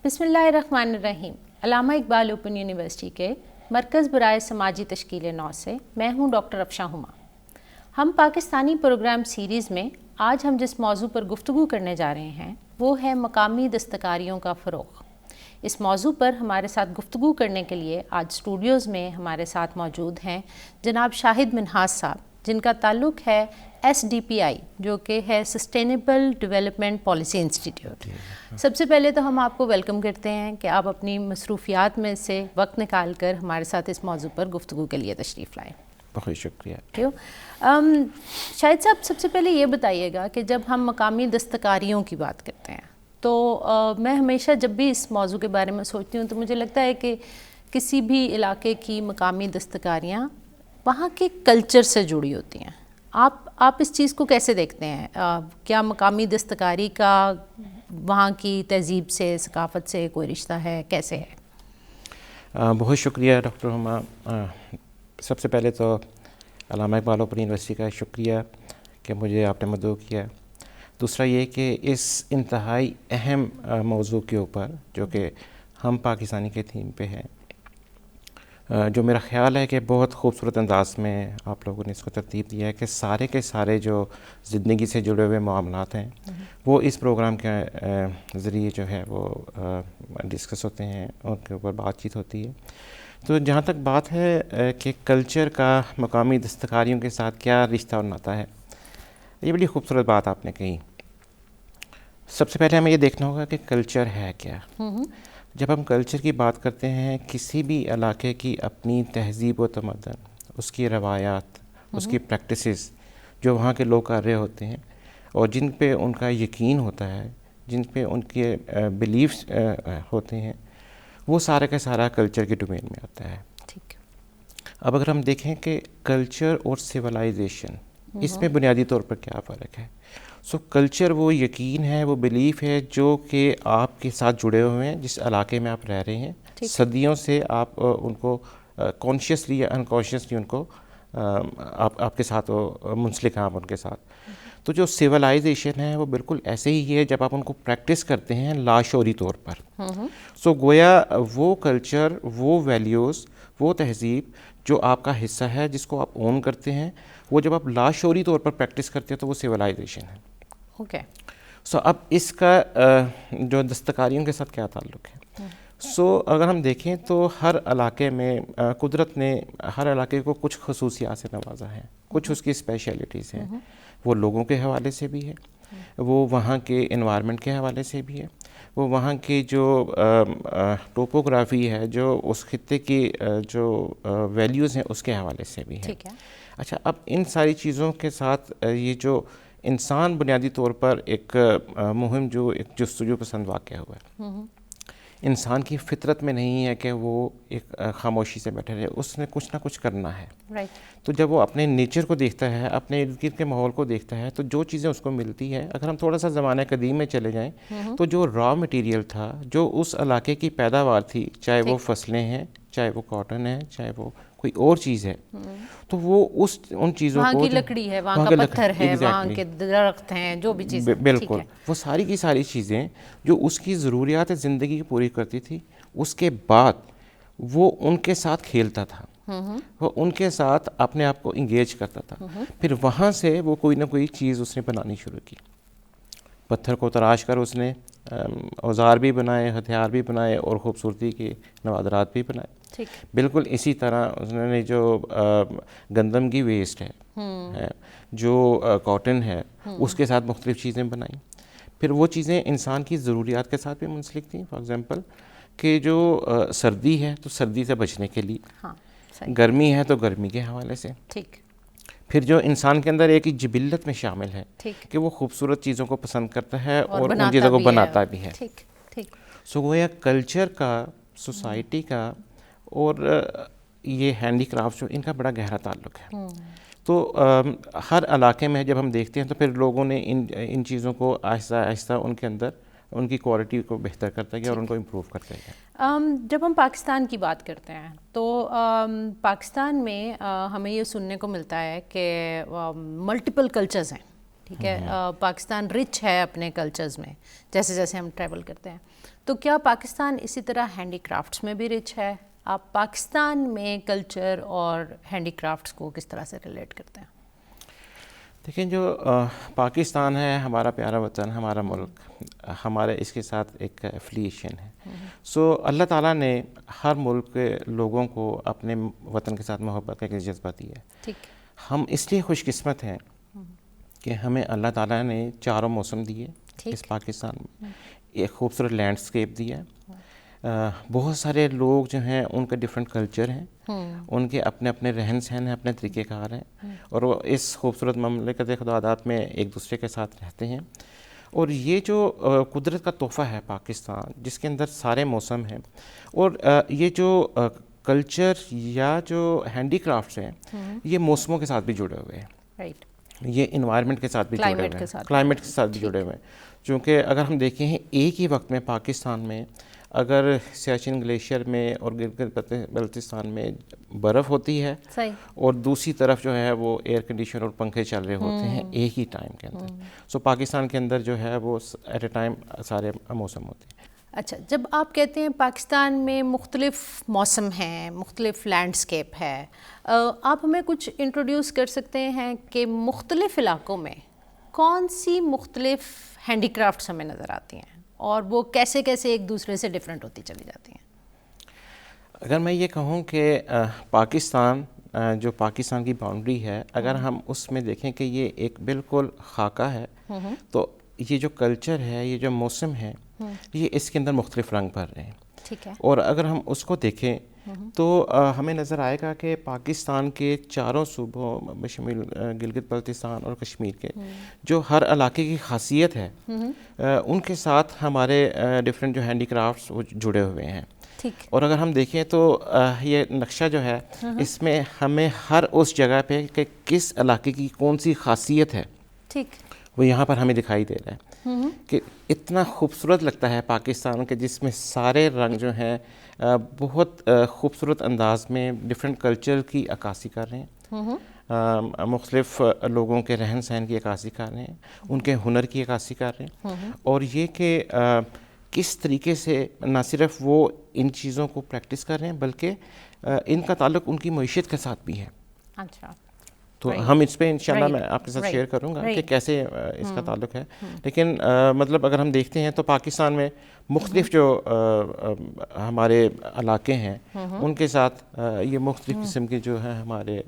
بسم اللہ الرحمن الرحیم. علامہ اقبال اوپن یونیورسٹی کے مرکز برائے سماجی تشکیل نو سے میں ہوں ڈاکٹر افشاں ہما. ہم پاکستانی پروگرام سیریز میں آج ہم جس موضوع پر گفتگو کرنے جا رہے ہیں وہ ہے مقامی دستکاریوں کا فروغ. اس موضوع پر ہمارے ساتھ گفتگو کرنے کے لیے آج اسٹوڈیوز میں ہمارے ساتھ موجود ہیں جناب شاہد منہاس صاحب، جن کا تعلق ہے SDPI جو کہ ہے سسٹینیبل ڈیولپمنٹ پالیسی انسٹیٹیوٹ. سب سے پہلے تو ہم آپ کو ویلکم کرتے ہیں کہ آپ اپنی مصروفیات میں سے وقت نکال کر ہمارے ساتھ اس موضوع پر گفتگو کے لیے تشریف لائیں. بہت شکریہ. شاہد صاحب، سب سے پہلے یہ بتائیے گا کہ جب ہم مقامی دستکاریوں کی بات کرتے ہیں تو میں ہمیشہ جب بھی اس موضوع کے بارے میں سوچتی ہوں تو مجھے لگتا ہے کہ کسی بھی علاقے کی مقامی دستکاریاں وہاں کے کلچر سے جڑی ہوتی ہیں. آپ اس چیز کو کیسے دیکھتے ہیں؟ کیا مقامی دستکاری کا وہاں کی تہذیب سے، ثقافت سے کوئی رشتہ ہے؟ کیسے ہے؟ بہت شکریہ ڈاکٹر ہما. سب سے پہلے تو علامہ اقبال اوپن یونیورسٹی کا شکریہ کہ مجھے آپ نے مدعو کیا. دوسرا یہ کہ اس انتہائی اہم موضوع کے اوپر جو کہ ہم پاکستانی کے تھیم پہ ہے، جو میرا خیال ہے کہ بہت خوبصورت انداز میں آپ لوگوں نے اس کو ترتیب دیا ہے کہ سارے کے سارے جو زندگی سے جڑے ہوئے معاملات ہیں وہ اس پروگرام کے ذریعے جو ہے وہ ڈسکس ہوتے ہیں، ان کے اوپر بات چیت ہوتی ہے. تو جہاں تک بات ہے کہ کلچر کا مقامی دستکاریوں کے ساتھ کیا رشتہ اور ناتا ہے، یہ بڑی خوبصورت بات آپ نے کہی. سب سے پہلے ہمیں یہ دیکھنا ہوگا کہ کلچر ہے کیا. جب ہم کلچر کی بات کرتے ہیں، کسی بھی علاقے کی اپنی تہذیب و تمدن، اس کی روایات، اس کی پریکٹسز جو وہاں کے لوگ کر رہے ہوتے ہیں اور جن پہ ان کا یقین ہوتا ہے، جن پہ ان کے بلیفس ہوتے ہیں، وہ سارا کا سارا کلچر کے ڈومین میں آتا ہے. ٹھیک. اب اگر ہم دیکھیں کہ کلچر اور سویلائزیشن، اس میں بنیادی طور پر کیا فرق ہے. کلچر وہ یقین ہے، وہ بلیف ہے جو کہ آپ کے ساتھ جڑے ہوئے ہیں، جس علاقے میں آپ رہ رہے ہیں. صدیوں سے آپ ان کو کانشیسلی یا انکانشیسلی ان کو آپ کے ساتھ منسلک ہیں آپ ان کے ساتھ. تو جو سویلائزیشن ہے وہ بالکل ایسے ہی ہے جب آپ ان کو پریکٹس کرتے ہیں لاشعوری طور پر. گویا وہ کلچر، وہ ویلیوز، وہ تہذیب جو آپ کا حصہ ہے، جس کو آپ اون کرتے ہیں، وہ جب آپ لاشعوری طور پر پریکٹس کرتے ہیں تو وہ سویلائزیشن ہے. اوکے. اب اس کا جو دستکاریوں کے ساتھ کیا تعلق ہے. اگر ہم دیکھیں تو ہر علاقے میں قدرت نے ہر علاقے کو کچھ خصوصیات سے نوازا ہے، کچھ اس کی اسپیشلٹیز ہیں. وہ لوگوں کے حوالے سے بھی ہے، وہ وہاں کے انوائرمنٹ کے حوالے سے بھی ہے، وہ وہاں کی جو ٹوپوگرافی ہے، جو اس خطے کی جو ویلیوز ہیں اس کے حوالے سے بھی ہے. اچھا، اب ان ساری چیزوں کے ساتھ یہ جو انسان بنیادی طور پر ایک مہم جو ایک جستجو پسند واقع ہوا ہے. انسان کی فطرت میں نہیں ہے کہ وہ ایک خاموشی سے بیٹھے رہے، اس نے کچھ نہ کچھ کرنا ہے. تو جب وہ اپنے نیچر کو دیکھتا ہے، اپنے ارد گرد کے ماحول کو دیکھتا ہے، تو جو چیزیں اس کو ملتی ہے، اگر ہم تھوڑا سا زمانہ قدیم میں چلے جائیں تو جو را مٹیریل تھا، جو اس علاقے کی پیداوار تھی، چاہے وہ فصلیں ہیں، چاہے وہ کاٹن ہے، چاہے وہ کوئی اور چیز ہے، تو وہ ان چیزوں کو، وہاں کی لکڑی ہے، وہاں کا پتھر ہے، وہاں کے درخت ہیں، جو بھی چیزیں، بالکل وہ ساری کی ساری چیزیں جو اس کی ضروریات زندگی کی پوری کرتی تھی، اس کے بعد وہ ان کے ساتھ کھیلتا تھا، وہ ان کے ساتھ اپنے آپ کو انگیج کرتا تھا. پھر وہاں سے وہ کوئی نہ کوئی چیز اس نے بنانی شروع کی. پتھر کو تراش کر اس نے اوزار بھی بنائے، ہتھیار بھی بنائے اور خوبصورتی کے نوادرات بھی بنائے. بالکل اسی طرح اس نے جو گندم کی ویسٹ ہے، جو کاٹن ہے، اس کے ساتھ مختلف چیزیں بنائیں. پھر وہ چیزیں انسان کی ضروریات کے ساتھ بھی منسلک تھیں. فار ایگزامپل کہ جو سردی ہے تو سردی سے بچنے کے لیے، گرمی ہے تو گرمی کے حوالے سے. پھر جو انسان کے اندر ایک جبلت میں شامل ہے کہ وہ خوبصورت چیزوں کو پسند کرتا ہے اور ان چیزوں کو بناتا بھی ہے. گویا کلچر کا، سوسائٹی کا اور یہ ہینڈی کرافٹ جو، ان کا بڑا گہرا تعلق ہے. تو ہر علاقے میں جب ہم دیکھتے ہیں تو پھر لوگوں نے ان چیزوں کو آہستہ آہستہ ان کے اندر ان کی کوالٹی کو بہتر کرتا گیا اور ان کو امپروو کرتا گیا. جب ہم پاکستان کی بات کرتے ہیں تو پاکستان میں ہمیں یہ سننے کو ملتا ہے کہ ملٹیپل کلچرز ہیں. ٹھیک ہے. پاکستان رچ ہے اپنے کلچرز میں جیسے جیسے ہم ٹریول کرتے ہیں. تو کیا پاکستان اسی طرح ہینڈی کرافٹس میں بھی رچ ہے؟ آپ پاکستان میں کلچر اور ہینڈی کرافٹس کو کس طرح سے ریلیٹ کرتے ہیں؟ دیکھیں جو پاکستان ہے ہمارا پیارا وطن، ہمارا ملک، ہمارے اس کے ساتھ ایک ایفلیشن ہے. سو اللہ تعالیٰ نے ہر ملک کے لوگوں کو اپنے وطن کے ساتھ محبت کا ایک جذبہ دیا ہے. ٹھیک. ہم اس لیے خوش قسمت ہیں کہ ہمیں اللہ تعالیٰ نے چاروں موسم دیے اس پاکستان میں، ایک خوبصورت لینڈسکیپ دیا ہے. بہت سارے لوگ جو ہیں ان کا ڈفرینٹ کلچر ہیں، ان کے اپنے اپنے رہن سہن ہیں، اپنے طریقہ کار ہیں، اور وہ اس خوبصورت مملکت خداداد میں ایک دوسرے کے ساتھ رہتے ہیں. اور یہ جو قدرت کا تحفہ ہے پاکستان، جس کے اندر سارے موسم ہیں، اور یہ جو کلچر یا جو ہینڈی کرافٹس ہیں یہ موسموں کے ساتھ بھی جڑے ہوئے ہیں. رائٹ. یہ انوائرمنٹ کے ساتھ بھی جڑے ہوئے ہیں، کلائمیٹ کے ساتھ بھی جڑے ہوئے ہیں. چونکہ اگر ہم دیکھیں ہیں ایک ہی وقت میں پاکستان میں اگر سیاچن گلیشیئر میں اور گلگت بلتستان میں برف ہوتی ہے اور دوسری طرف جو ہے وہ ایئر کنڈیشنر اور پنکھے چل رہے ہوتے ہیں ایک ہی ٹائم کے اندر. سو پاکستان کے اندر جو ہے وہ ایٹ اے ٹائم سارے موسم ہوتے ہیں. اچھا، جب آپ کہتے ہیں پاکستان میں مختلف موسم ہیں، مختلف لینڈسکیپ ہے، آپ ہمیں کچھ انٹروڈیوس کر سکتے ہیں کہ مختلف علاقوں میں کون سی مختلف ہینڈی کرافٹس ہمیں نظر آتی ہیں اور وہ کیسے کیسے ایک دوسرے سے ڈفرینٹ ہوتی چلی جاتی ہیں؟ اگر میں یہ کہوں کہ پاکستان جو پاکستان کی باؤنڈری ہے، اگر ہم اس میں دیکھیں کہ یہ ایک بالکل خاکہ ہے، تو یہ جو کلچر ہے، یہ جو موسم ہے، یہ اس کے اندر مختلف رنگ بھر رہے ہیں. ٹھیک ہے. اور اگر ہم اس کو دیکھیں تو ہمیں نظر آئے گا کہ پاکستان کے چاروں صوبوں بشمول گلگت بلتستان اور کشمیر کے جو ہر علاقے کی خاصیت ہے ان کے ساتھ ہمارے ڈفرینٹ جو ہینڈی کرافٹس وہ جڑے ہوئے ہیں. اور اگر ہم دیکھیں تو یہ نقشہ جو ہے اس میں ہمیں ہر اس جگہ پہ کہ کس علاقے کی کون سی خاصیت ہے وہ یہاں پر ہمیں دکھائی دے رہا ہے کہ اتنا خوبصورت لگتا ہے پاکستان کے، جس میں سارے رنگ جو ہیں بہت خوبصورت انداز میں ڈفرینٹ کلچر کی عکاسی کر رہے ہیں، مختلف لوگوں کے رہن سہن کی عکاسی کر رہے ہیں، ان کے ہنر کی عکاسی کر رہے ہیں، اور یہ کہ کس طریقے سے نہ صرف وہ ان چیزوں کو پریکٹس کر رہے ہیں بلکہ ان کا تعلق ان کی معیشت کے ساتھ بھی ہے. اچھا، تو ہم اس پہ انشاءاللہ میں آپ کے ساتھ شیئر کروں گا کہ کیسے اس کا تعلق ہے. لیکن مطلب اگر ہم دیکھتے ہیں تو پاکستان میں مختلف جو ہمارے علاقے ہیں ان کے ساتھ یہ مختلف قسم کے جو ہیں ہمارے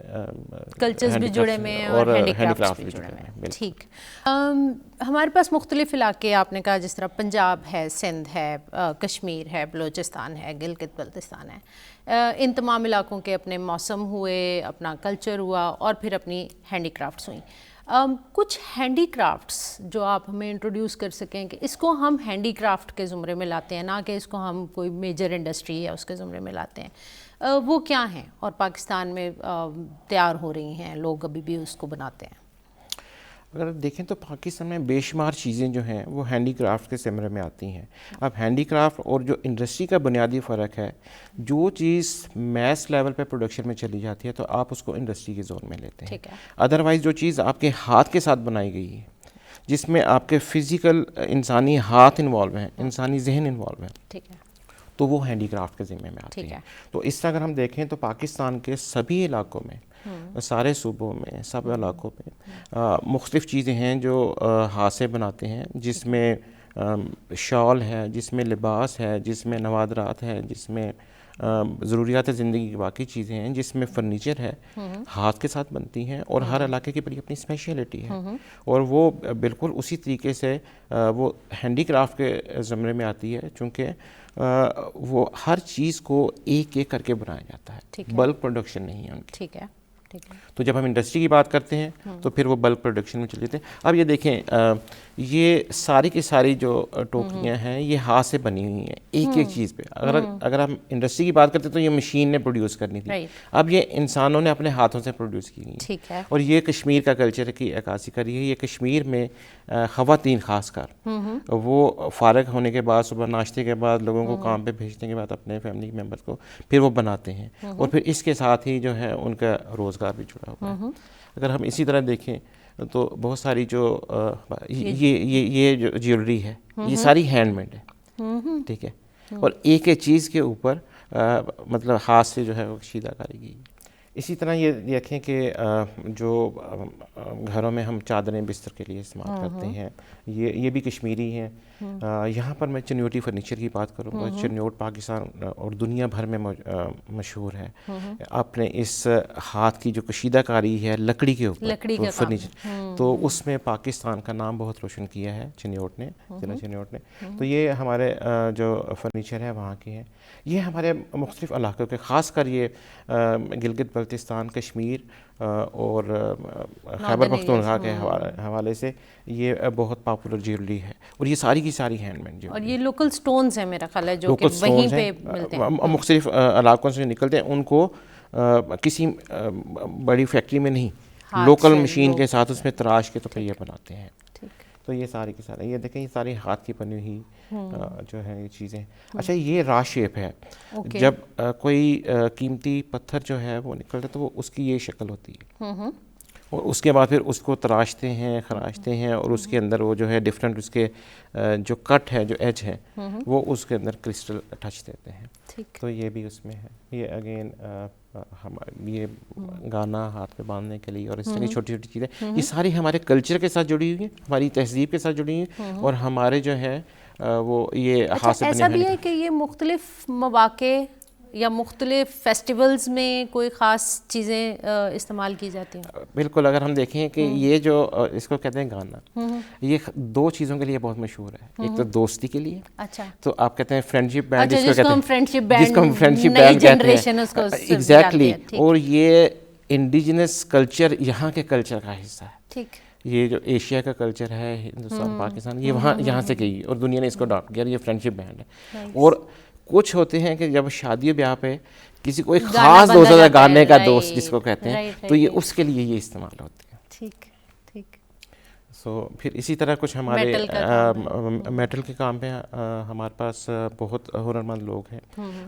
کلچرز بھی جڑے ہوئے ہیں اور ہینڈی کرافٹس بھی جڑے ہوئے ہیں. ٹھیک. ہمارے پاس مختلف علاقے آپ نے کہا جس طرح پنجاب ہے، سندھ ہے، کشمیر ہے، بلوچستان ہے، گلگت بلتستان ہے. ان تمام علاقوں کے اپنے موسم ہوئے، اپنا کلچر ہوا اور پھر اپنی ہینڈی کرافٹس ہوئیں. کچھ ہینڈی کرافٹس جو آپ ہمیں انٹروڈیوس کر سکیں کہ اس کو ہم ہینڈی کرافٹ کے زمرے میں لاتے ہیں، نہ کہ اس کو ہم کوئی میجر انڈسٹری ہے اس کے زمرے میں لاتے ہیں، وہ کیا ہیں اور پاکستان میں تیار ہو رہی ہیں، لوگ ابھی بھی اس کو بناتے ہیں؟ اگر دیکھیں تو پاکستان میں بے شمار چیزیں جو ہیں وہ ہینڈی کرافٹ کے زمرے میں آتی ہیں. اب ہینڈی کرافٹ اور جو انڈسٹری کا بنیادی فرق ہے، جو چیز میس لیول پہ پروڈکشن میں چلی جاتی ہے تو آپ اس کو انڈسٹری کے زون میں لیتے ہیں. ادروائز جو چیز آپ کے ہاتھ کے ساتھ بنائی گئی ہے، جس میں آپ کے فزیکل انسانی ہاتھ انوالو ہیں، انسانی ذہن انوالو ہیں، تو وہ ہینڈی کرافٹ کے ذمے میں آتی ہے. تو اس طرح اگر ہم دیکھیں تو پاکستان کے سبھی علاقوں میں، سارے صوبوں میں، سب علاقوں میں مختلف چیزیں ہیں جو ہاتھ سے بناتے ہیں، جس میں شال ہے، جس میں لباس ہے، جس میں نوادرات ہے، جس میں ضروریات زندگی کی باقی چیزیں ہیں، جس میں فرنیچر ہے، ہاتھ کے ساتھ بنتی ہیں. اور ہر علاقے کی بڑی اپنی اسپیشلٹی ہے اور وہ بالکل اسی طریقے سے وہ ہینڈی کرافٹ کے زمرے میں آتی ہے، چونکہ وہ ہر چیز کو ایک ایک کر کے بنایا جاتا ہے، بلک پروڈکشن نہیں ہے ان کی. ٹھیک ہے. تو جب ہم انڈسٹری کی بات کرتے ہیں تو پھر وہ بلک پروڈکشن میں چلے جاتے ہیں. اب یہ دیکھیں یہ ساری کی ساری جو ٹوکریاں ہیں یہ ہاتھ سے بنی ہوئی ہیں ایک ایک چیز پہ. اگر ہم انڈسٹری کی بات کرتے ہیں تو یہ مشین نے پروڈیوس کرنی تھی، اب یہ انسانوں نے اپنے ہاتھوں سے پروڈیوس کی ہے. اور یہ کشمیر کا کلچر کی عکاسی کری ہے. یہ کشمیر میں خواتین خاص کر وہ فارغ ہونے کے بعد، صبح ناشتے کے بعد، لوگوں کو کام پہ بھیجنے کے بعد اپنے فیملی ممبرس کو پھر وہ بناتے ہیں، اور پھر اس کے ساتھ ہی جو ہے ان کا روزگار بھی جڑا ہوا ہے. اگر ہم اسی طرح دیکھیں تو بہت ساری جو یہ جو جیولری ہے یہ ساری ہینڈ میڈ ہے، ٹھیک ہے، اور ایک ایک چیز کے اوپر مطلب ہاتھ سے جو ہے وہ کشیدہ کاری کی. اسی طرح یہ دیکھیں کہ جو گھروں میں ہم چادریں بستر کے لیے استعمال کرتے ہیں یہ بھی کشمیری ہیں. یہاں پر میں چنیوٹی فرنیچر کی بات کروں گا. چنیوٹ پاکستان اور دنیا بھر میں مشہور ہے اپنے اس ہاتھ کی جو کشیدہ کاری ہے لکڑی کے اوپر فرنیچر، تو اس میں پاکستان کا نام بہت روشن کیا ہے چنیوٹ نے، ضلع چنیوٹ نے. تو یہ ہمارے جو فرنیچر ہے وہاں کے ہیں. یہ ہمارے مختلف علاقوں کے، خاص کر یہ گلگت بلتستان، کشمیر اور خیبر پختونخوا کے حوالے سے یہ بہت پاپولر جیولری ہے. اور یہ ساری کی ساری ہینڈ میڈ جیولری، اور یہ لوکل سٹونز ہیں میرا خیال ہے جو کہ وہیں پہ ملتے ہیں، مختلف علاقوں سے نکلتے ہیں. ان کو کسی بڑی فیکٹری میں نہیں، لوکل مشین کے ساتھ اس میں تراش کے تو یہ بناتے ہیں. تو یہ ساری کی ساری، یہ دیکھیں یہ ساری ہاتھ کی بنی ہوئی جو ہے یہ چیزیں. اچھا یہ را شیپ ہے. جب کوئی قیمتی پتھر جو ہے وہ نکلتا ہے تو وہ اس کی یہ شکل ہوتی ہے، اور اس کے بعد پھر اس کو تراشتے ہیں، خراشتے ہیں، اور اس کے اندر وہ جو ہے ڈفرینٹ اس کے جو کٹ ہے، جو ایج ہے، وہ اس کے اندر کرسٹل ٹچ دیتے ہیں. تو یہ بھی اس میں ہے. یہ اگین یہ گانا ہاتھ پہ باندھنے کے لیے اور اس طرح کی چھوٹی چھوٹی چیزیں، یہ ساری ہمارے کلچر کے ساتھ جڑی ہوئی ہیں، ہماری تہذیب کے ساتھ جڑی ہوئی ہیں، اور ہمارے جو ہے وہ یہ ہاتھ سے ایسا بھی ہے کہ یہ مختلف مواقع یا مختلف فیسٹیولز میں کوئی خاص چیزیں استعمال کی جاتی ہیں. بالکل. اگر ہم دیکھیں کہ یہ جو اس کو کہتے ہیں گانا، یہ دو چیزوں کے لیے بہت مشہور ہے. ایک تو دوستی کے لیے، اچھا، تو آپ کہتے ہیں فرینڈ شپ بینڈ، جس کو ہم فرینڈ شپ بینڈ کہتے ہیں. ایگزیکٹلی. اور یہ انڈیجنس کلچر یہاں کے کلچر کا حصہ ہے. ٹھیک. یہ جو ایشیا کا کلچر ہے، ہندوستان، پاکستان، یہ یہاں سے گئی اور دنیا نے اس کو اڈاپٹ کیا. یہ فرینڈ شپ بینڈ ہے. اور کچھ ہوتے ہیں کہ جب شادی بیاہ پہ کسی کو ایک خاص دوست ہوتا ہے، گانے کا دوست جس کو کہتے ہیں، تو یہ اس کے لیے یہ استعمال ہوتے ہیں. ٹھیک ٹھیک. سو پھر اسی طرح کچھ ہمارے میٹل کے کام پہ ہمارے پاس بہت ہنرمند لوگ ہیں،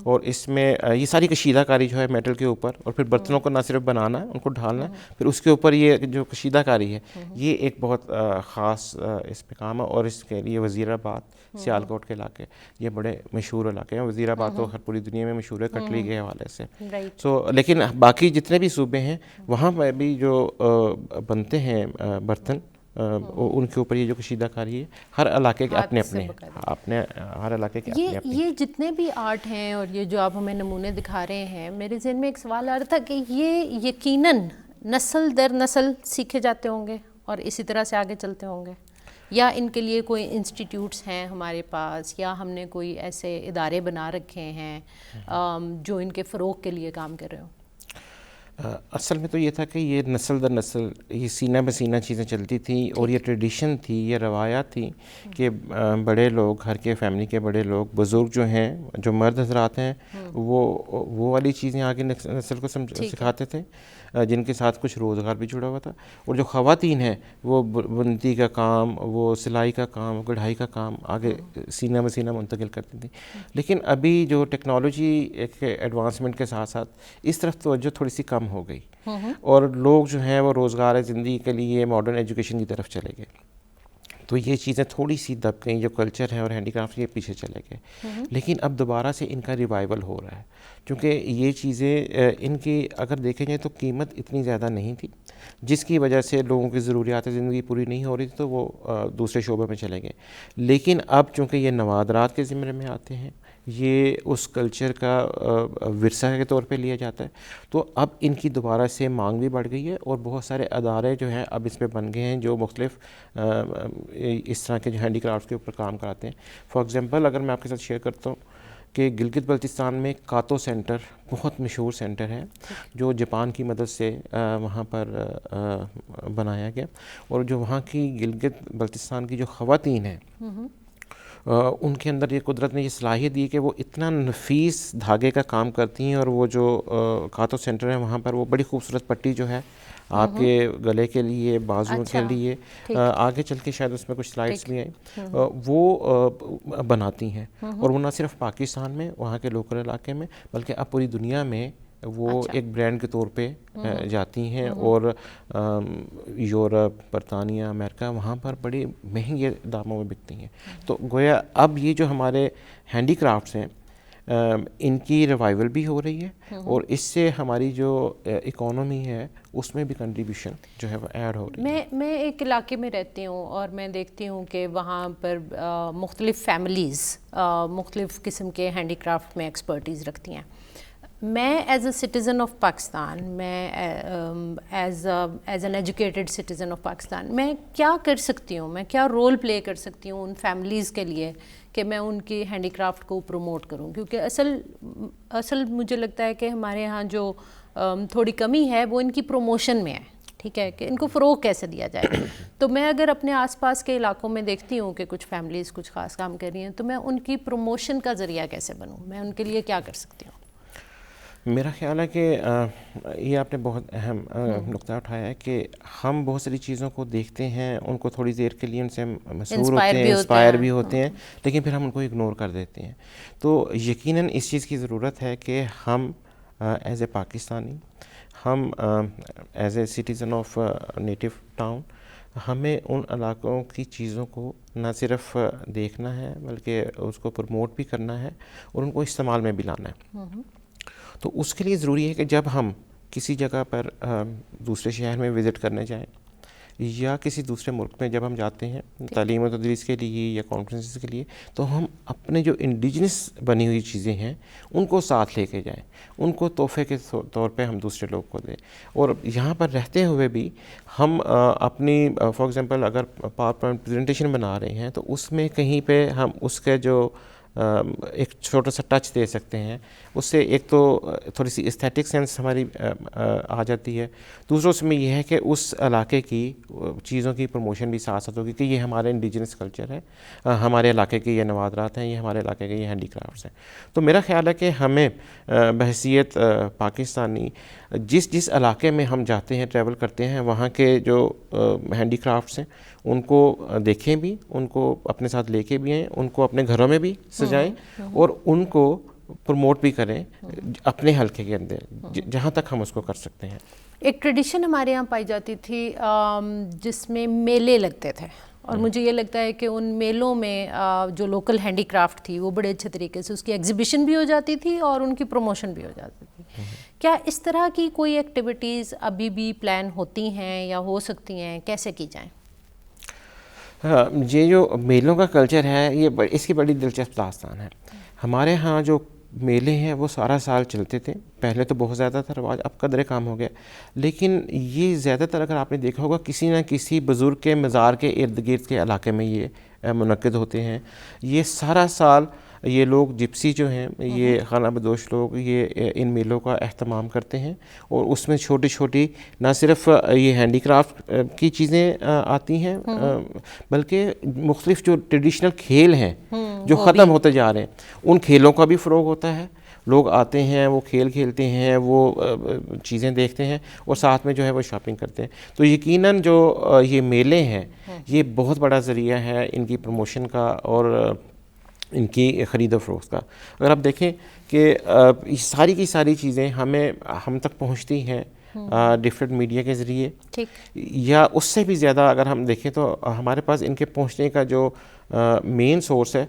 اور اس میں یہ ساری کشیدہ کاری جو ہے میٹل کے اوپر، اور پھر برتنوں کو نہ صرف بنانا ہے، ان کو ڈھالنا ہے، پھر اس کے اوپر یہ جو کشیدہ کاری ہے یہ ایک بہت خاص اس پہ کام ہے. اور اس کے لیے وزیر آباد، سیالکوٹ کے علاقے یہ بڑے مشہور علاقے ہیں. وزیر آباد تو ہر پوری دنیا میں مشہور ہے کٹلری کے حوالے سے. سو لیکن باقی جتنے بھی صوبے ہیں وہاں پہ بھی جو بنتے ہیں برتن، ان کے اوپر یہ جو کشیدہ کاری ہے، ہر علاقے کے اپنے ہر علاقے کے اپنے. یہ جتنے بھی آرٹ ہیں اور یہ جو آپ ہمیں نمونے دکھا رہے ہیں، میرے ذہن میں ایک سوال آ رہا تھا کہ یہ یقیناً نسل در نسل سیکھے جاتے ہوں گے اور اسی طرح سے آگے چلتے ہوں گے، یا ان کے لیے کوئی انسٹیٹیوٹس ہیں ہمارے پاس، یا ہم نے کوئی ایسے ادارے بنا رکھے ہیں جو ان کے فروغ کے لیے کام کر رہے ہوں؟ اصل میں تو یہ تھا کہ یہ نسل در نسل یہ سینہ بہ سینہ چیزیں چلتی تھیں، اور یہ ٹریڈیشن تھی، یہ روایات تھی کہ بڑے لوگ، گھر کے فیملی کے بڑے لوگ، بزرگ جو ہیں، جو مرد حضرات ہیں، وہ والی چیزیں آگے نسل کو سکھاتے تھے، جن کے ساتھ کچھ روزگار بھی جڑا ہوا تھا. اور جو خواتین ہیں وہ بنتی کا کام، وہ سلائی کا کام، کڑھائی کا کام آگے سینہ بہ سینہ منتقل کرتی تھیں. لیکن ابھی جو ٹیکنالوجی کے ایڈوانسمنٹ کے ساتھ ساتھ اس طرف توجہ تھوڑی سی کم ہو گئی، اور لوگ جو ہیں وہ روزگار زندگی کے لیے ماڈرن ایجوکیشن کی طرف چلے گئے. تو یہ چیزیں تھوڑی سی دب گئیں، جو کلچر ہے اور ہینڈی کرافٹ یہ پیچھے چلے گئے. لیکن اب دوبارہ سے ان کا ریوائول ہو رہا ہے، کیونکہ یہ چیزیں ان کی اگر دیکھیں جائیں تو قیمت اتنی زیادہ نہیں تھی، جس کی وجہ سے لوگوں کی ضروریات زندگی پوری نہیں ہو رہی تھی تو وہ دوسرے شعبے میں چلے گئے. لیکن اب چونکہ یہ نوادرات کے زمرے میں آتے ہیں، یہ اس کلچر کا ورثہ کے طور پہ لیا جاتا ہے، تو اب ان کی دوبارہ سے مانگ بھی بڑھ گئی ہے، اور بہت سارے ادارے جو ہیں اب اس پہ بن گئے ہیں جو مختلف اس طرح کے جو ہینڈی کرافٹ کے اوپر کام کراتے ہیں. فار ایگزامپل اگر میں آپ کے ساتھ شیئر کرتا ہوں کہ گلگت بلتستان میں کاتو سینٹر بہت مشہور سینٹر ہے، جو جاپان کی مدد سے وہاں پر بنایا گیا، اور جو وہاں کی گلگت بلتستان کی جو خواتین ہیں ان کے اندر یہ قدرت نے یہ صلاحیت دی کہ وہ اتنا نفیس دھاگے کا کام کرتی ہیں. اور وہ جو کاتو سینٹر ہے وہاں پر وہ بڑی خوبصورت پٹی جو ہے آپ کے گلے کے لیے، بازو کے لیے، آگے چل کے شاید اس میں کچھ سلائڈس بھی ہیں، وہ بناتی ہیں. اور وہ نہ صرف پاکستان میں، وہاں کے لوکل علاقے میں، بلکہ اب پوری دنیا میں وہ ایک برانڈ کے طور پہ جاتی ہیں اور یورپ، برطانیہ، امریکہ وہاں پر بڑے مہنگے داموں میں بکتی ہیں. تو گویا اب یہ جو ہمارے ہینڈی کرافٹس ہیں ان کی ریوائول بھی ہو رہی ہے اور اس سے ہماری جو اکانومی ہے اس میں بھی کنٹریبیوشن جو ہے وہ ایڈ ہو رہی ہے. میں ایک علاقے میں رہتی ہوں اور میں دیکھتی ہوں کہ وہاں پر مختلف فیملیز مختلف قسم کے ہینڈی کرافٹ میں ایکسپرٹیز رکھتی ہیں. میں as a citizen of Pakistan, میں as an educated citizen of Pakistan, میں کیا کر سکتی ہوں، میں کیا رول پلے کر سکتی ہوں ان فیملیز کے لیے کہ میں ان کی ہینڈی کرافٹ کو پروموٹ کروں؟ کیونکہ اصل مجھے لگتا ہے کہ ہمارے یہاں جو تھوڑی کمی ہے وہ ان کی پروموشن میں ہے. ٹھیک ہے، کہ ان کو فروغ کیسے دیا جائے. تو میں اگر اپنے آس پاس کے علاقوں میں دیکھتی ہوں کہ کچھ فیملیز کچھ خاص کام کر رہی ہیں تو میں ان کی پروموشن کا ذریعہ کیسے بنوں، میں ان کے لیے کیا کر سکتی ہوں؟ میرا خیال ہے کہ یہ آپ نے بہت اہم نقطہ اٹھایا ہے کہ ہم بہت ساری چیزوں کو دیکھتے ہیں، ان کو تھوڑی دیر کے لیے ان سے مسحور ہوتے ہیں، انسپائر بھی ہوتے ہیں، لیکن پھر ہم ان کو اگنور کر دیتے ہیں. تو یقیناً اس چیز کی ضرورت ہے کہ ہم ایز اے پاکستانی، ہم as a citizen of native town, ہمیں ان علاقوں کی چیزوں کو نہ صرف دیکھنا ہے بلکہ اس کو پروموٹ بھی کرنا ہے اور ان کو استعمال میں بھی لانا ہے. تو اس کے لیے ضروری ہے کہ جب ہم کسی جگہ پر دوسرے شہر میں وزٹ کرنے جائیں یا کسی دوسرے ملک میں جب ہم جاتے ہیں تعلیم و تدریس کے لیے یا کانفرنسز کے لیے، تو ہم اپنے جو انڈیجنس بنی ہوئی چیزیں ہیں ان کو ساتھ لے کے جائیں، ان کو تحفے کے طور پہ ہم دوسرے لوگ کو دیں. اور یہاں پر رہتے ہوئے بھی ہم اپنی فار ایگزامپل اگر پاور پوائنٹ پریزنٹیشن بنا رہے ہیں تو اس میں کہیں پہ ہم اس کے جو ایک چھوٹا سا ٹچ دے سکتے ہیں، اس سے ایک تو تھوڑی سی استھیٹک سینس ہماری آ جاتی ہے. دوسروں اس میں یہ ہے کہ اس علاقے کی چیزوں کی پروموشن بھی ساتھ ساتھ ہوگی کہ یہ ہمارے انڈیجنس کلچر ہے، ہمارے علاقے کے یہ نوادرات ہیں، یہ ہمارے علاقے کے یہ ہینڈی کرافٹس ہیں. تو میرا خیال ہے کہ ہمیں بحیثیت پاکستانی جس علاقے میں ہم جاتے ہیں، ٹریول کرتے ہیں، وہاں کے جو ہینڈی کرافٹس ہیں ان کو دیکھیں بھی، ان کو اپنے ساتھ لے کے بھی آئیں، ان کو اپنے گھروں میں بھی سجائیں اور ان کو پروموٹ بھی کریں اپنے حلقے کے اندر جہاں تک ہم اس کو کر سکتے ہیں. ایک ٹریڈیشن ہمارے یہاں پائی جاتی تھی جس میں میلے لگتے تھے، اور مجھے یہ لگتا ہے کہ ان میلوں میں جو لوکل ہینڈی کرافٹ تھی وہ بڑے اچھے طریقے سے اس کی ایگزیبیشن بھی ہو جاتی تھی اور ان کی پروموشن بھی ہو جاتی تھی. کیا اس طرح کی کوئی ایکٹیویٹیز ابھی بھی پلان ہوتی ہیں یا ہو سکتی ہیں؟ کیسے کی جائیں؟ یہ جو میلوں کا کلچر ہے یہ اس کی بڑی دلچسپ داستان ہے. ہمارے ہاں جو میلے ہیں وہ سارا سال چلتے تھے. پہلے تو بہت زیادہ تھا رواج، اب قدرے کام ہو گیا، لیکن یہ زیادہ تر اگر آپ نے دیکھا ہوگا کسی نہ کسی بزرگ کے مزار کے ارد گرد کے علاقے میں یہ منعقد ہوتے ہیں. یہ سارا سال یہ لوگ جپسی جو ہیں، یہ خانہ بدوش لوگ، یہ ان میلوں کا اہتمام کرتے ہیں اور اس میں چھوٹی چھوٹی نہ صرف یہ ہینڈی کرافٹ کی چیزیں آتی ہیں بلکہ مختلف جو ٹریڈیشنل کھیل ہیں جو ختم ہوتے جا رہے ہیں ان کھیلوں کا بھی فروغ ہوتا ہے. لوگ آتے ہیں، وہ کھیل کھیلتے ہیں، وہ چیزیں دیکھتے ہیں اور ساتھ میں جو ہے وہ شاپنگ کرتے ہیں. تو یقیناً جو یہ میلے ہیں یہ بہت بڑا ذریعہ ہے ان کی پروموشن کا اور ان کی خرید و فروخت کا. اگر آپ دیکھیں کہ ساری کی ساری چیزیں ہم تک پہنچتی ہیں ڈفرینٹ میڈیا کے ذریعے، یا اس سے بھی زیادہ اگر ہم دیکھیں تو ہمارے پاس ان کے پہنچنے کا جو مین سورس ہے،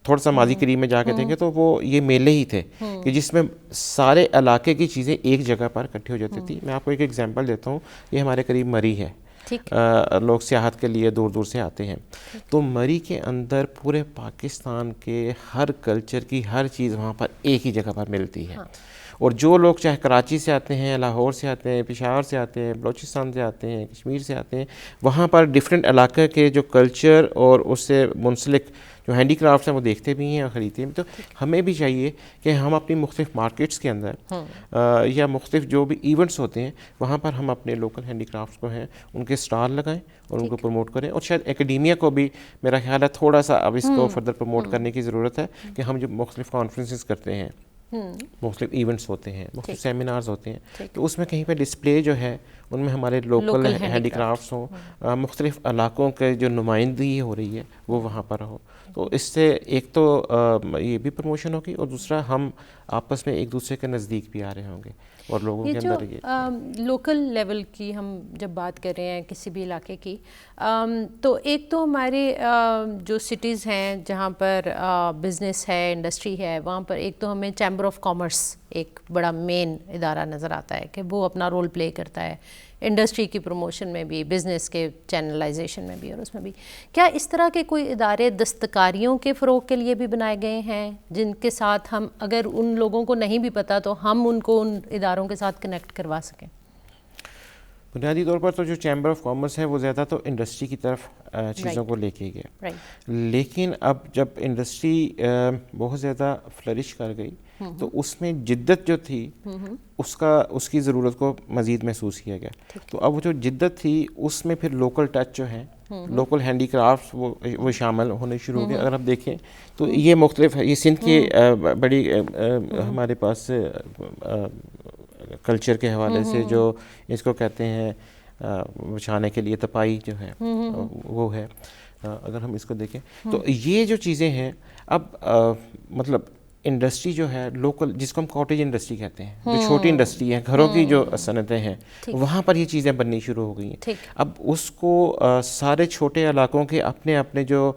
تھوڑا سا ماضی قریب میں جا کے دیکھیں تو وہ یہ میلے ہی تھے کہ جس میں سارے علاقے کی چیزیں ایک جگہ پر اکٹھی ہو جاتی تھی. میں آپ کو ایک ایگزامپل دیتا ہوں. یہ ہمارے قریب مری ہے، لوگ سیاحت کے لیے دور دور سے آتے ہیں. تو مری کے اندر پورے پاکستان کے ہر کلچر کی ہر چیز وہاں پر ایک ہی جگہ پر ملتی ہے. اور جو لوگ چاہے کراچی سے آتے ہیں، لاہور سے آتے ہیں، پشاور سے آتے ہیں، بلوچستان سے آتے ہیں، کشمیر سے آتے ہیں، وہاں پر ڈفرینٹ علاقے کے جو کلچر اور اس سے منسلک جو ہینڈی کرافٹس ہیں وہ دیکھتے بھی ہیں اور خریدتے ہیں. تو ہمیں بھی چاہیے کہ ہم اپنی مختلف مارکیٹس کے اندر یا مختلف جو بھی ایونٹس ہوتے ہیں وہاں پر ہم اپنے لوکل ہینڈی کرافٹس کو ہیں ان کے اسٹال لگائیں اور ان کو پروموٹ کریں. اور شاید اکیڈیمیا کو بھی میرا خیال ہے تھوڑا سا اب اس کو فردر پروموٹ کرنے کی ضرورت ہے کہ ہم جو مختلف کانفرنسز کرتے ہیں مختلف ایونٹس ہوتے ہیں, مختلف سیمینارز ہوتے ہیں, تو اس میں کہیں پہ ڈسپلے جو ہے ان میں ہمارے لوکل ہینڈی کرافٹس ہوں, مختلف علاقوں کے جو نمائندگی ہو رہی ہے وہ وہاں پر ہو. تو اس سے ایک تو یہ بھی پروموشن ہوگی, اور دوسرا ہم آپس میں ایک دوسرے کے نزدیک بھی آ رہے ہوں گے, اور لوگوں کے اندر یہ لوکل لیول کی ہم جب بات کر رہے ہیں کسی بھی علاقے کی, تو ایک تو ہمارے جو سٹیز ہیں جہاں پر بزنس ہے, انڈسٹری ہے, وہاں پر ایک تو ہمیں چیمبر آف کامرس ایک بڑا مین ادارہ نظر آتا ہے کہ وہ اپنا رول پلے کرتا ہے انڈسٹری کی پروموشن میں بھی, بزنس کے چینلائزیشن میں بھی, اور اس میں بھی. کیا اس طرح کے کوئی ادارے دستکاریوں کے فروغ کے لیے بھی بنائے گئے ہیں جن کے ساتھ ہم, اگر ان لوگوں کو نہیں بھی پتہ تو ہم ان کو ان اداروں کے ساتھ کنیکٹ کروا سکیں؟ بنیادی طور پر تو جو چیمبر آف کامرس ہے وہ زیادہ تو انڈسٹری کی طرف چیزوں کو لے کے گیا, لیکن اب جب انڈسٹری بہت زیادہ فلرش کر گئی تو اس میں جدت جو تھی اس کی ضرورت کو مزید محسوس کیا گیا. تو اب وہ جو جدت تھی اس میں پھر لوکل ٹچ جو ہے, لوکل ہینڈی کرافٹس وہ شامل ہونے شروع ہو گئے. اگر آپ دیکھیں تو یہ مختلف ہے, یہ سندھ کی بڑی ہمارے پاس کلچر کے حوالے سے جو اس کو کہتے ہیں بچانے کے لیے تپائی جو ہے وہ ہے. اگر ہم اس کو دیکھیں تو یہ جو چیزیں ہیں, اب مطلب انڈسٹری جو ہے لوکل, جس کو ہم کاٹیج انڈسٹری کہتے ہیں, جو چھوٹی انڈسٹری ہے, گھروں کی جو صنعتیں ہیں, وہاں پر یہ چیزیں بننی شروع ہو گئی ہیں. اب اس کو سارے چھوٹے علاقوں کے اپنے اپنے جو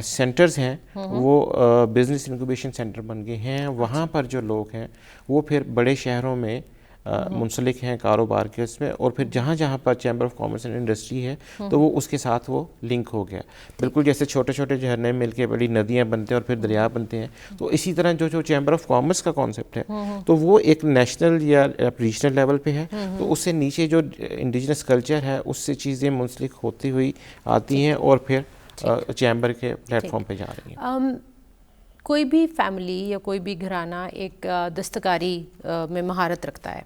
سینٹرز ہیں وہ بزنس انکوبیشن سینٹر بن گئے ہیں. وہاں پر جو لوگ ہیں وہ پھر بڑے شہروں میں منسلک ہیں کاروبار کے اس میں, اور پھر جہاں جہاں پر chamber of commerce and industry ہے تو وہ اس کے ساتھ وہ لنک ہو گیا. بالکل جیسے چھوٹے چھوٹے جھرنے مل کے بڑی ندیاں بنتے ہیں اور پھر دریا بنتے ہیں, تو اسی طرح جو چیمبر آف کامرس کا کانسیپٹ ہے تو وہ ایک نیشنل یا ریجنل لیول پہ ہے, تو اس سے نیچے جو انڈیجنس کلچر ہے اس سے چیزیں منسلک ہوتی ہوئی آتی ہیں اور پھر چیمبر کے پلیٹ فارم پہ جا رہی ہیں. کوئی بھی فیملی یا کوئی بھی گھرانہ ایک دستکاری میں مہارت رکھتا ہے,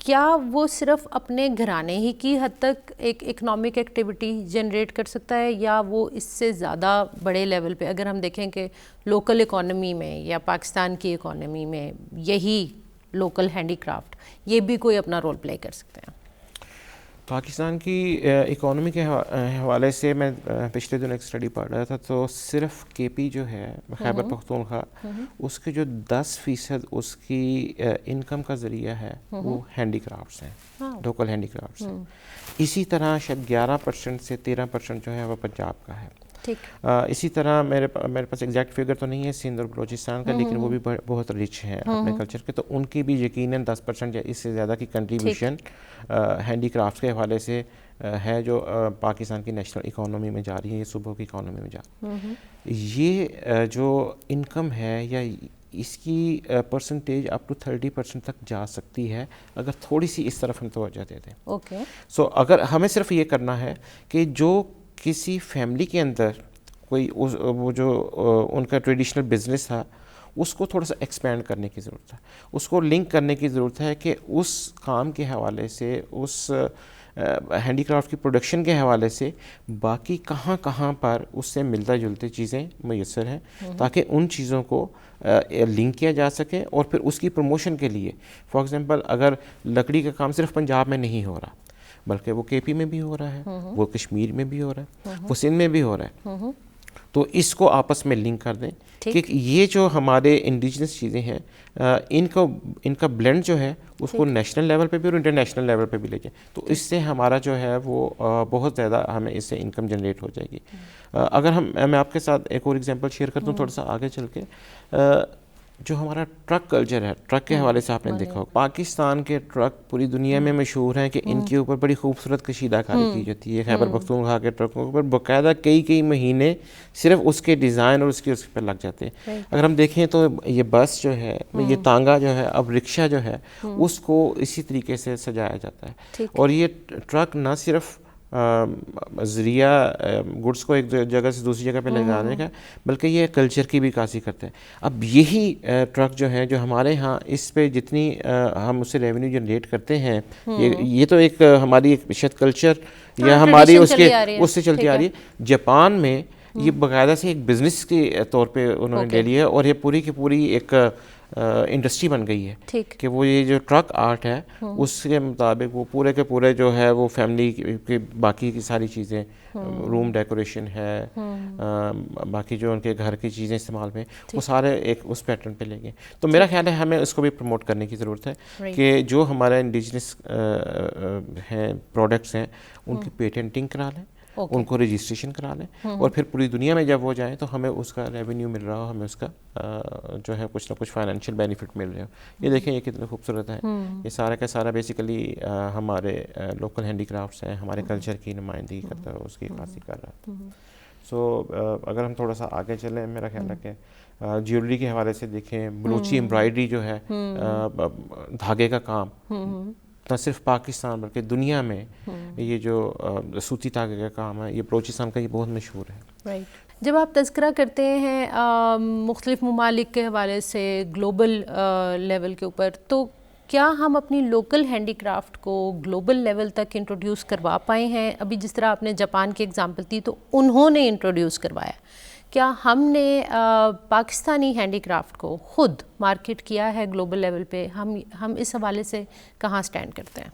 کیا وہ صرف اپنے گھرانے ہی کی حد تک ایک اکنامک ایکٹیویٹی جنریٹ کر سکتا ہے, یا وہ اس سے زیادہ بڑے لیول پہ, اگر ہم دیکھیں کہ لوکل اکانومی میں یا پاکستان کی اکانومی میں یہی لوکل ہینڈی کرافٹ یہ بھی کوئی اپنا رول پلے کر سکتے ہیں؟ پاکستان کی اکانومی کے حوالے سے میں پچھلے دن ایک اسٹڈی پڑھ رہا تھا, تو صرف کے پی جو ہے خیبر پختونخوا, اس کے جو 10% اس کی انکم کا ذریعہ ہے وہ ہینڈی کرافٹس ہیں, لوکل ہینڈی کرافٹس ہیں. اسی طرح شاید 11% سے 13% جو ہے وہ پنجاب کا ہے. اسی طرح میرے پاس ایگزیکٹ فگر تو نہیں ہے سندھ اور بلوچستان کا, لیکن وہ بھی بہت رچ ہیں اپنے کلچر کے, تو ان کی بھی یقیناً 10% یا اس سے زیادہ کی کنٹریبیوشن ہینڈی کرافٹس کے حوالے سے ہے جو پاکستان کی نیشنل اکانومی میں جا رہی ہے, یہ صوبوں کی اکانومی میں جا رہی ہے. یہ جو انکم ہے یا اس کی پرسنٹیج اپ ٹو 30% تک جا سکتی ہے اگر تھوڑی سی اس طرف ہم توجہ دے دیں. سو اگر ہمیں صرف یہ کرنا ہے کہ جو کسی فیملی کے اندر کوئی وہ جو ان کا ٹریڈیشنل بزنس تھا اس کو تھوڑا سا ایکسپینڈ کرنے کی ضرورت ہے, اس کو لنک کرنے کی ضرورت ہے کہ اس کام کے حوالے سے, اس ہینڈی کرافٹ کی پروڈکشن کے حوالے سے باقی کہاں کہاں پر اس سے ملتا جلتے چیزیں میسر ہیں, تاکہ ان چیزوں کو لنک کیا جا سکے. اور پھر اس کی پروموشن کے لیے فار ایگزامپل اگر لکڑی کا کام صرف پنجاب میں نہیں ہو رہا بلکہ وہ کے پی میں بھی ہو رہا ہے, وہ کشمیر میں بھی ہو رہا ہے, وہ سندھ میں بھی ہو رہا ہے, تو اس کو آپس میں لنک کر دیں کہ یہ جو ہمارے انڈیجنس چیزیں ہیں ان کا بلینڈ جو ہے اس کو نیشنل لیول پہ بھی اور انٹرنیشنل لیول پہ بھی لے جائیں, تو اس سے ہمارا جو ہے وہ بہت زیادہ ہمیں اس سے انکم جنریٹ ہو جائے گی. اگر میں آپ کے ساتھ ایک اور ایگزامپل شیئر کر دوں تھوڑا سا آگے چل کے, جو ہمارا ٹرک کلچر ہے, ٹرک کے حوالے سے آپ نے دیکھا ہو پاکستان کے ٹرک پوری دنیا میں مشہور ہیں کہ ان کے اوپر بڑی خوبصورت کشیدہ کاری کی جاتی ہے. خیبر پختونخوا کے ٹرکوں کے اوپر باقاعدہ کئی مہینے صرف اس کے ڈیزائن اور اس پہ لگ جاتے ہیں. اگر ہم دیکھیں تو یہ بس جو ہے, یہ تانگا جو ہے, اب رکشہ جو ہے, اس کو اسی طریقے سے سجایا جاتا ہے. اور یہ ٹرک نہ صرف ذریعہ گڈس کو ایک جگہ سے دوسری جگہ پہ لے جانے کا بلکہ یہ کلچر کی بھی عکاسی کرتے ہیں. اب یہی ٹرک جو ہے جو ہمارے ہاں اس پہ جتنی ہم اس سے ریونیو جنریٹ کرتے ہیں, یہ تو ایک ہماری ایک شاید کلچر یا ہماری اس سے چلتی آ رہی ہے. جاپان میں یہ باقاعدہ سے ایک بزنس کے طور پہ انہوں نے لے لیا ہے, اور یہ پوری کی پوری ایک انڈسٹری بن گئی ہے کہ وہ یہ جو ٹرک آرٹ ہے اس کے مطابق وہ پورے کے پورے جو ہے وہ فیملی کی باقی کی ساری چیزیں, روم ڈیکوریشن ہے, باقی جو ان کے گھر کی چیزیں استعمال میں, وہ سارے ایک اس پیٹرن پہ لے گئے. تو میرا خیال ہے ہمیں اس کو بھی پروموٹ کرنے کی ضرورت ہے کہ جو ہمارا انڈیجنس ہیں پروڈکٹس ہیں ان کی پیٹنٹنگ کرا لیں, ان کو رجسٹریشن کرا لیں, اور پھر پوری دنیا میں جب وہ جائیں تو ہمیں اس کا ریونیو مل رہا ہو, ہمیں اس کا جو ہے کچھ نہ کچھ فائنینشیل بینیفٹ مل رہا ہو. یہ دیکھیں یہ کتنا خوبصورت ہے, یہ سارا کا سارا بیسیکلی ہمارے لوکل ہینڈی کرافٹس ہیں, ہمارے کلچر کی نمائندگی کرتا ہے, اس کی عکاسی کر رہا ہے. سو اگر ہم تھوڑا سا آگے چلیں, میرا خیال ہے کہ جیولری کے حوالے سے دیکھیں, بلوچی امبرائڈری جو ہے, دھاگے کا کام, نہ صرف پاکستان بلکہ دنیا میں یہ جو سوتی دھاگے کا کام ہے یہ بلوچستان کا یہ بہت مشہور ہے. جب آپ تذکرہ کرتے ہیں مختلف ممالک کے حوالے سے گلوبل لیول کے اوپر, تو کیا ہم اپنی لوکل ہینڈی کرافٹ کو گلوبل لیول تک انٹروڈیوس کروا پائے ہیں؟ ابھی جس طرح آپ نے جاپان کی ایگزامپل دی تو انہوں نے انٹروڈیوس کروایا, کیا ہم نے پاکستانی ہینڈی کرافٹ کو خود مارکیٹ کیا ہے گلوبل لیول پہ؟ ہم اس حوالے سے کہاں سٹینڈ کرتے ہیں؟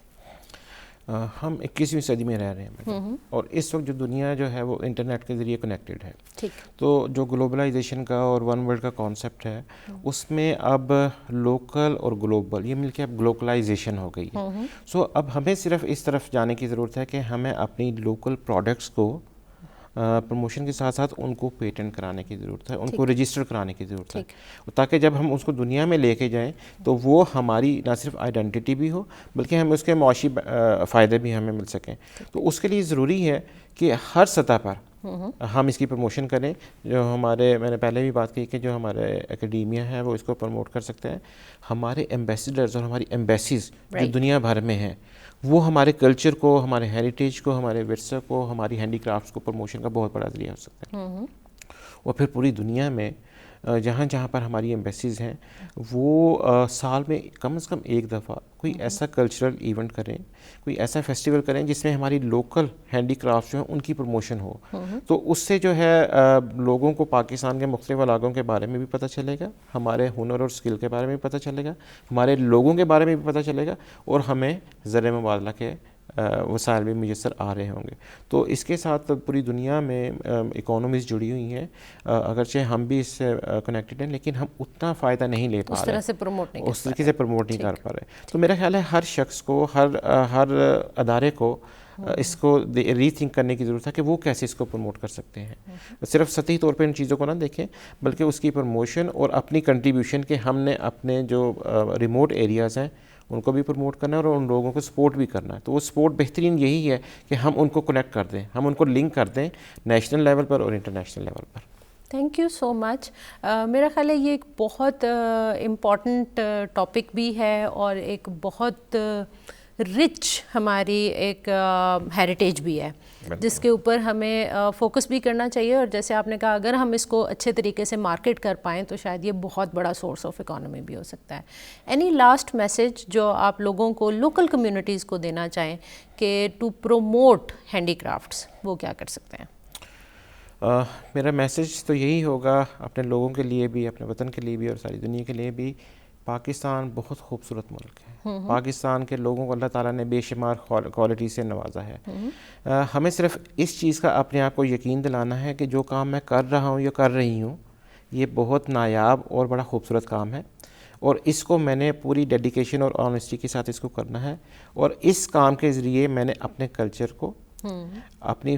ہم 21ویں صدی میں رہ رہے ہیں, اور اس وقت جو دنیا جو ہے وہ انٹرنیٹ کے ذریعے کنیکٹڈ ہے. تو جو گلوبلائزیشن کا اور ون ورلڈ کا کانسیپٹ ہے اس میں اب لوکل اور گلوبل یہ مل کے اب گلوبلائزیشن ہو گئی ہے. سو اب ہمیں صرف اس طرف جانے کی ضرورت ہے کہ ہمیں اپنی لوکل پروڈکٹس کو پروموشن کے ساتھ ساتھ ان کو پیٹنٹ کرانے کی ضرورت ہے, ان کو رجسٹر کرانے کی ضرورت ہے, تاکہ جب ہم اس کو دنیا میں لے کے جائیں تو وہ ہماری نہ صرف آئیڈینٹی بھی ہو بلکہ ہم اس کے معاشی فائدے بھی ہمیں مل سکیں. تو اس کے لیے ضروری ہے کہ ہر سطح پر ہم اس کی پروموشن کریں. جو ہمارے, میں نے پہلے بھی بات کی کہ جو ہمارے اکیڈیمیا ہے وہ اس کو پروموٹ کر سکتے ہیں. ہمارے ایمبیسیڈرز اور ہماری ایمبیسیز جو دنیا بھر میں ہیں وہ ہمارے کلچر کو, ہمارے ہیریٹیج کو, ہمارے ورثے کو, ہماری ہینڈی کرافٹس کو پروموشن کا بہت بڑا ذریعہ ہو سکتا ہے. اور پھر پوری دنیا میں جہاں جہاں پر ہماری ایمبیسیز ہیں وہ سال میں کم از کم ایک دفعہ کوئی ایسا کلچرل ایونٹ کریں, کوئی ایسا فیسٹیول کریں جس میں ہماری لوکل ہینڈی کرافٹ جو ہیں ان کی پروموشن ہو. تو اس سے جو ہے لوگوں کو پاکستان کے مختلف علاقوں کے بارے میں بھی پتہ چلے گا, ہمارے ہنر اور اسکل کے بارے میں بھی پتہ چلے گا, ہمارے لوگوں کے بارے میں بھی پتہ چلے گا, اور ہمیں زر مبادلہ کے وسائل بھی میسر آ رہے ہوں گے. تو اس کے ساتھ پوری دنیا میں اکانومیز جڑی ہوئی ہیں, اگرچہ ہم بھی اس سے کنیکٹڈ ہیں لیکن ہم اتنا فائدہ نہیں لے پا رہے, اس طریقے سے پروموٹ نہیں کر پا رہے. تو میرا خیال ہے ہر شخص کو, ہر ادارے کو اس کو ری تھنک کرنے کی ضرورت ہے کہ وہ کیسے اس کو پروموٹ کر سکتے ہیں. صرف سطحی طور پہ ان چیزوں کو نہ دیکھیں بلکہ اس کی پروموشن اور اپنی کنٹریبیوشن کہ ہم نے اپنے جو ریموٹ ایریاز ہیں ان کو بھی پروموٹ کرنا ہے اور ان لوگوں کو سپورٹ بھی کرنا ہے. تو وہ سپورٹ بہترین یہی ہے کہ ہم ان کو کنیکٹ کر دیں, ہم ان کو لنک کر دیں نیشنل لیول پر اور انٹرنیشنل لیول پر. Thank you so much. میرا خیال ہے یہ ایک بہت امپورٹنٹ ٹاپک بھی ہے اور ایک بہت رچ ہماری ایک ہیریٹیج بھی ہے جس کے اوپر ہمیں فوکس بھی کرنا چاہیے. اور جیسے آپ نے کہا اگر ہم اس کو اچھے طریقے سے مارکیٹ کر پائیں تو شاید یہ بہت بڑا سورس آف اکانومی بھی ہو سکتا ہے. اینی لاسٹ میسج جو آپ لوگوں کو, لوکل کمیونٹیز کو دینا چاہیں کہ ٹو پروموٹ ہینڈی کرافٹس, وہ کیا کر سکتے ہیں؟ میرا میسج تو یہی ہوگا اپنے لوگوں کے لیے بھی, اپنے وطن کے لیے بھی اور ساری دنیا کے لیے بھی, پاکستان بہت خوبصورت ملک ہے. پاکستان کے لوگوں کو اللہ تعالیٰ نے بے شمار کوالٹی سے نوازا ہے. ہمیں صرف اس چیز کا اپنے آپ کو یقین دلانا ہے کہ جو کام میں کر رہا ہوں یا کر رہی ہوں یہ بہت نایاب اور بڑا خوبصورت کام ہے, اور اس کو میں نے پوری ڈیڈیکیشن اور آنیسٹی کے ساتھ اس کو کرنا ہے. اور اس کام کے ذریعے میں نے اپنے کلچر کو, اپنی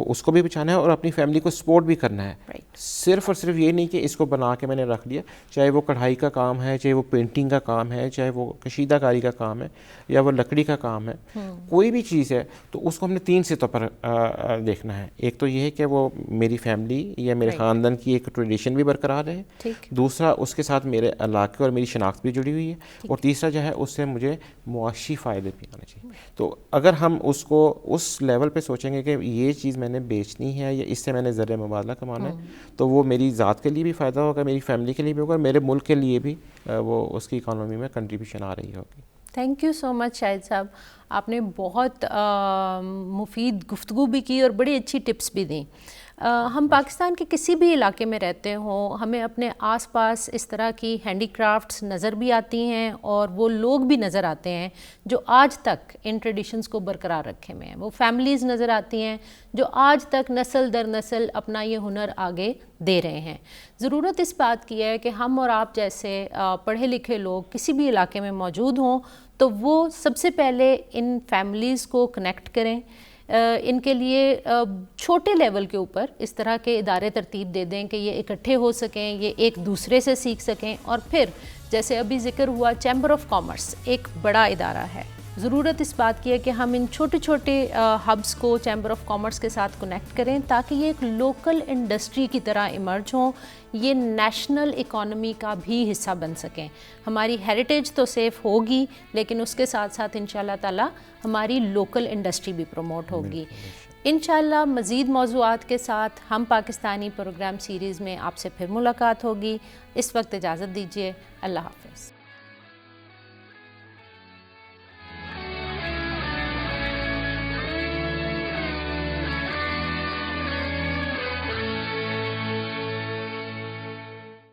اس کو بھی بچانا ہے اور اپنی فیملی کو سپورٹ بھی کرنا ہے. صرف اور صرف یہ نہیں کہ اس کو بنا کے میں نے رکھ لیا, چاہے وہ کڑھائی کا کام ہے, چاہے وہ پینٹنگ کا کام ہے, چاہے وہ کشیدہ کاری کا کام ہے یا وہ لکڑی کا کام ہے, کوئی بھی چیز ہے تو اس کو ہم نے 3 سطح پر دیکھنا ہے. ایک تو یہ ہے کہ وہ میری فیملی یا میرے خاندان کی ایک ٹریڈیشن بھی برقرار ہے, دوسرا اس کے ساتھ میرے علاقے اور میری شناخت بھی جڑی ہوئی ہے, اور تیسرا جو ہے اس سے مجھے معاشی فائدے بھی آنے چاہیے. تو اگر ہم اس کو اس لیول پہ سوچیں گے کہ یہ چیز میں نے بیچنی ہے یا اس سے میں نے ذریعہ مبادلہ کمانا ہے, تو وہ میری ذات کے لیے بھی فائدہ ہوگا, میری فیملی کے لیے بھی ہوگا, اور میرے ملک کے لیے بھی وہ اس کی اکانومی میں کنٹریبیوشن آ رہی ہوگی. تھینک یو سو مچ شاہد صاحب, آپ نے بہت مفید گفتگو بھی کی اور بڑی اچھی ٹپس بھی دیں. ہم پاکستان کے کسی بھی علاقے میں رہتے ہوں، ہمیں اپنے آس پاس اس طرح کی ہینڈی کرافٹس نظر بھی آتی ہیں اور وہ لوگ بھی نظر آتے ہیں جو آج تک ان ٹریڈیشنز کو برقرار رکھے ہوئے ہیں. وہ فیملیز نظر آتی ہیں جو آج تک نسل در نسل اپنا یہ ہنر آگے دے رہے ہیں. ضرورت اس بات کی ہے کہ ہم اور آپ جیسے پڑھے لکھے لوگ کسی بھی علاقے میں موجود ہوں تو وہ سب سے پہلے ان فیملیز کو کنیکٹ کریں، ان کے لیے چھوٹے لیول کے اوپر اس طرح کے ادارے ترتیب دے دیں کہ یہ اکٹھے ہو سکیں، یہ ایک دوسرے سے سیکھ سکیں. اور پھر جیسے ابھی ذکر ہوا چیمبر آف کامرس ایک بڑا ادارہ ہے. ضرورت اس بات کی ہے کہ ہم ان چھوٹے چھوٹے ہبس کو چیمبر آف کامرس کے ساتھ کنیکٹ کریں تاکہ یہ ایک لوکل انڈسٹری کی طرح ایمرج ہوں، یہ نیشنل اکانومی کا بھی حصہ بن سکیں. ہماری ہیریٹیج تو سیف ہوگی لیکن اس کے ساتھ ساتھ انشاءاللہ تعالی ہماری لوکل انڈسٹری بھی پروموٹ ہوگی. انشاءاللہ مزید موضوعات کے ساتھ ہم پاکستانی پروگرام سیریز میں آپ سے پھر ملاقات ہوگی. اس وقت اجازت دیجیے. اللہ حافظ.